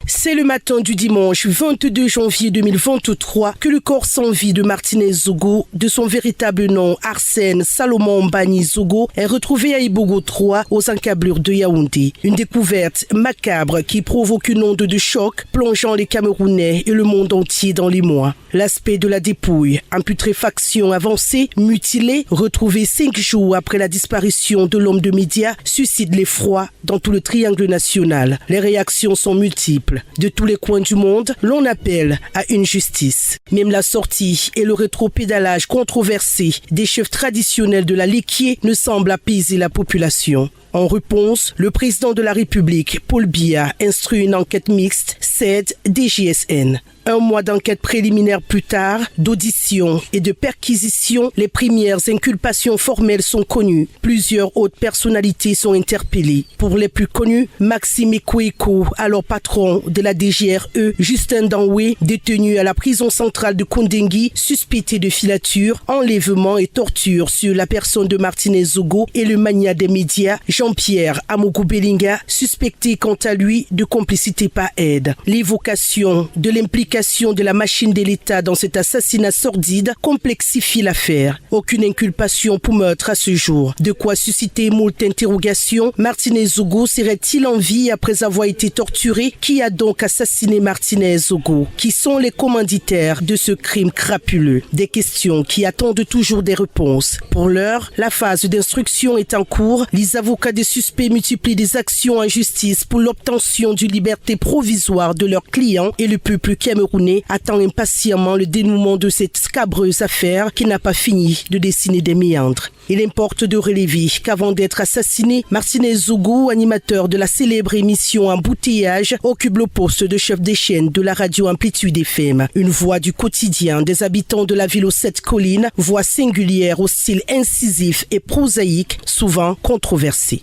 C'est le matin du dimanche 22 janvier 2023 que le corps sans vie de Martinez Zogo, de son véritable nom Arsène Salomon Mbani Zogo, est retrouvé à Ibogo 3 aux encablures de Yaoundé. Une découverte macabre qui provoque une onde de choc plongeant les Camerounais et le monde entier dans l'émoi. L'aspect de la dépouille, en putréfaction avancée, mutilée, retrouvée 5 jours après la disparition de l'homme de médias, suscite l'effroi dans tout le triangle national. Les réactions sont multiples. De tous les coins du monde, l'on appelle à une justice. Même la sortie et le rétropédalage controversé des chefs traditionnels de la Léquier ne semblent apaiser la population. En réponse, le président de la République, Paul Biya, instruit une enquête mixte, CED, DGSN. Un mois d'enquête préliminaire plus tard, d'audition et de perquisition, les premières inculpations formelles sont connues. Plusieurs hautes personnalités sont interpellées. Pour les plus connus, Maxime Ekoeko, alors patron de la DGRE, Justin Danoué, détenu à la prison centrale de Kondengui, suspecté de filature, enlèvement et torture sur la personne de Martinez Zogo, et le mania des médias, Jean-Pierre Amogo Belinga, suspecté quant à lui de complicité par aide. L'évocation de l'implication de la machine de l'État dans cet assassinat sordide complexifie l'affaire. Aucune inculpation pour meurtre à ce jour. De quoi susciter moult interrogations. Martinez Zogo serait-il en vie après avoir été torturé? Qui a donc assassiné Martinez Zogo? Qui sont les commanditaires de ce crime crapuleux? Des questions qui attendent toujours des réponses. Pour l'heure, la phase d'instruction est en cours. Les avocats des suspects multiplient des actions en justice pour l'obtention d'une liberté provisoire de leurs clients, et le peuple camerounais attend impatiemment le dénouement de cette scabreuse affaire qui n'a pas fini de dessiner des méandres. Il importe de relever qu'avant d'être assassiné, Martinez Zogo, animateur de la célèbre émission Embouteillage, occupe le poste de chef des chaînes de la radio Amplitude FM. Une voix du quotidien des habitants de la ville aux 7 collines, voix singulière au style incisif et prosaïque, souvent controversée.